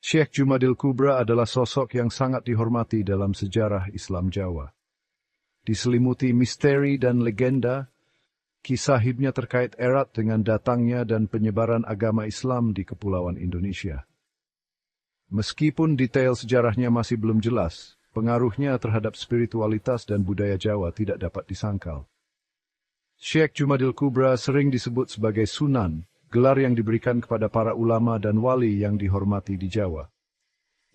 Syekh Jumadil Kubra adalah sosok yang sangat dihormati dalam sejarah Islam Jawa. Diselimuti misteri dan legenda, kisah hidupnya terkait erat dengan datangnya dan penyebaran agama Islam di Kepulauan Indonesia. Meskipun detail sejarahnya masih belum jelas, pengaruhnya terhadap spiritualitas dan budaya Jawa tidak dapat disangkal. Syekh Jumadil Kubra sering disebut sebagai Sunan, gelar yang diberikan kepada para ulama dan wali yang dihormati di Jawa.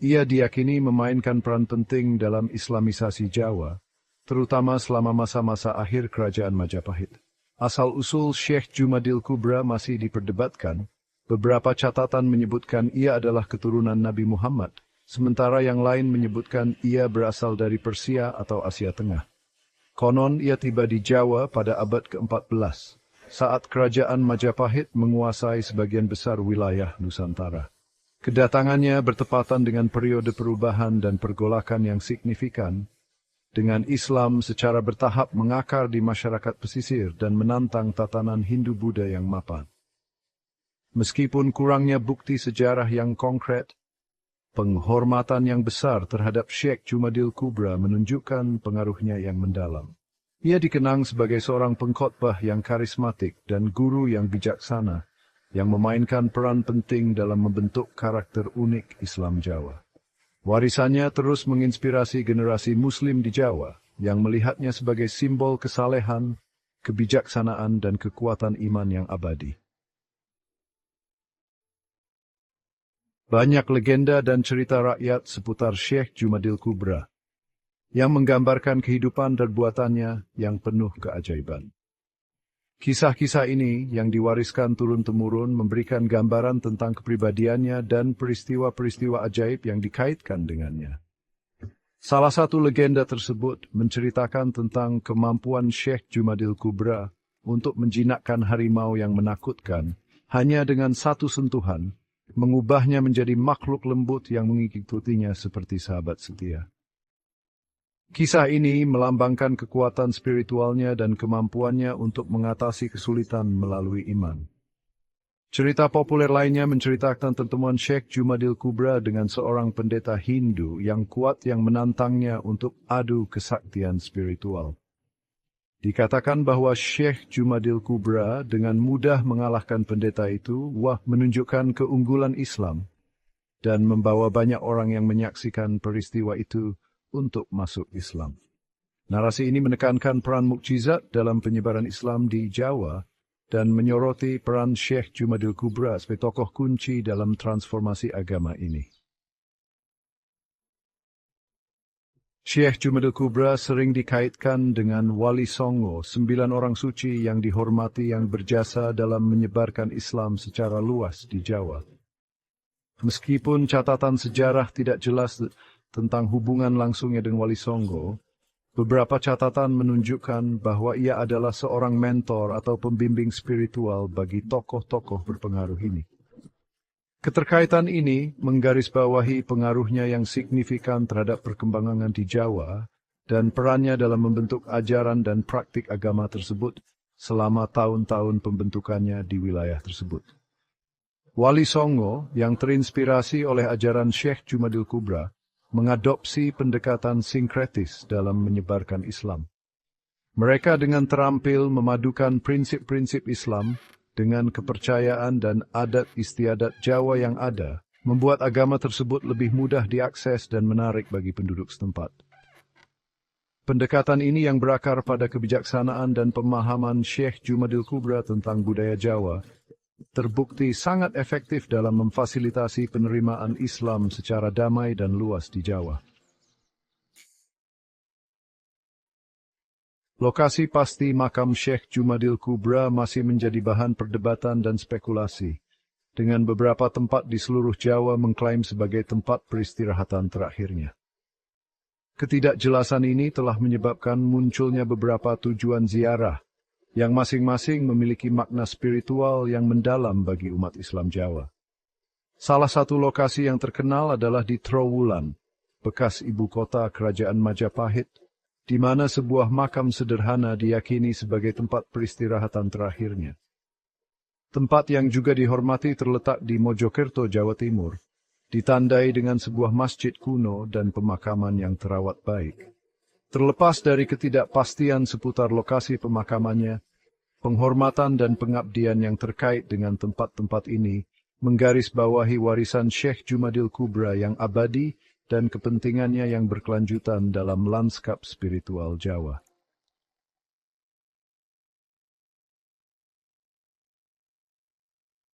Ia diyakini memainkan peran penting dalam Islamisasi Jawa, terutama selama masa-masa akhir Kerajaan Majapahit. Asal-usul Syekh Jumadil Kubra masih diperdebatkan. Beberapa catatan menyebutkan ia adalah keturunan Nabi Muhammad, sementara yang lain menyebutkan ia berasal dari Persia atau Asia Tengah. Konon ia tiba di Jawa pada abad ke-14, saat Kerajaan Majapahit menguasai sebagian besar wilayah Nusantara. Kedatangannya bertepatan dengan periode perubahan dan pergolakan yang signifikan, dengan Islam secara bertahap mengakar di masyarakat pesisir dan menantang tatanan Hindu-Buddha yang mapan. Meskipun kurangnya bukti sejarah yang konkret, penghormatan yang besar terhadap Syekh Jumadil Kubra menunjukkan pengaruhnya yang mendalam. Ia dikenang sebagai seorang pengkhotbah yang karismatik dan guru yang bijaksana, yang memainkan peran penting dalam membentuk karakter unik Islam Jawa. Warisannya terus menginspirasi generasi Muslim di Jawa, yang melihatnya sebagai simbol kesalehan, kebijaksanaan, dan kekuatan iman yang abadi. Banyak legenda dan cerita rakyat seputar Syekh Jumadil Kubra, yang menggambarkan kehidupan dan buatannya yang penuh keajaiban. Kisah-kisah ini yang diwariskan turun-temurun memberikan gambaran tentang kepribadiannya dan peristiwa-peristiwa ajaib yang dikaitkan dengannya. Salah satu legenda tersebut menceritakan tentang kemampuan Syekh Jumadil Kubra untuk menjinakkan harimau yang menakutkan hanya dengan satu sentuhan, mengubahnya menjadi makhluk lembut yang mengikutinya seperti sahabat setia. Kisah ini melambangkan kekuatan spiritualnya dan kemampuannya untuk mengatasi kesulitan melalui iman. Cerita populer lainnya menceritakan pertemuan Syekh Jumadil Kubra dengan seorang pendeta Hindu yang kuat yang menantangnya untuk adu kesaktian spiritual. Dikatakan bahwa Syekh Jumadil Kubra dengan mudah mengalahkan pendeta itu, menunjukkan keunggulan Islam, dan membawa banyak orang yang menyaksikan peristiwa itu untuk masuk Islam. Narasi ini menekankan peran mukjizat dalam penyebaran Islam di Jawa, dan menyoroti peran Syekh Jumadil Kubra sebagai tokoh kunci dalam transformasi agama ini. Syekh Jumadil Kubra sering dikaitkan dengan Wali Songo, 9 orang suci yang dihormati yang berjasa dalam menyebarkan Islam secara luas di Jawa. Meskipun catatan sejarah tidak jelas tentang hubungan langsungnya dengan Wali Songo, beberapa catatan menunjukkan bahwa ia adalah seorang mentor atau pembimbing spiritual bagi tokoh-tokoh berpengaruh ini. Keterkaitan ini menggarisbawahi pengaruhnya yang signifikan terhadap perkembangan di Jawa dan perannya dalam membentuk ajaran dan praktik agama tersebut selama tahun-tahun pembentukannya di wilayah tersebut. Wali Songo yang terinspirasi oleh ajaran Syekh Jumadil Kubra mengadopsi pendekatan sinkretis dalam menyebarkan Islam. Mereka dengan terampil memadukan prinsip-prinsip Islam dengan kepercayaan dan adat istiadat Jawa yang ada, membuat agama tersebut lebih mudah diakses dan menarik bagi penduduk setempat. Pendekatan ini yang berakar pada kebijaksanaan dan pemahaman Syekh Jumadil Kubra tentang budaya Jawa, terbukti sangat efektif dalam memfasilitasi penerimaan Islam secara damai dan luas di Jawa. Lokasi pasti makam Syekh Jumadil Kubra masih menjadi bahan perdebatan dan spekulasi, dengan beberapa tempat di seluruh Jawa mengklaim sebagai tempat peristirahatan terakhirnya. Ketidakjelasan ini telah menyebabkan munculnya beberapa tujuan ziarah, yang masing-masing memiliki makna spiritual yang mendalam bagi umat Islam Jawa. Salah satu lokasi yang terkenal adalah di Trowulan, bekas ibu kota Kerajaan Majapahit, di mana sebuah makam sederhana diyakini sebagai tempat peristirahatan terakhirnya. Tempat yang juga dihormati terletak di Mojokerto, Jawa Timur, ditandai dengan sebuah masjid kuno dan pemakaman yang terawat baik. Terlepas dari ketidakpastian seputar lokasi pemakamannya, penghormatan dan pengabdian yang terkait dengan tempat-tempat ini menggarisbawahi warisan Syekh Jumadil Kubra yang abadi dan kepentingannya yang berkelanjutan dalam lanskap spiritual Jawa.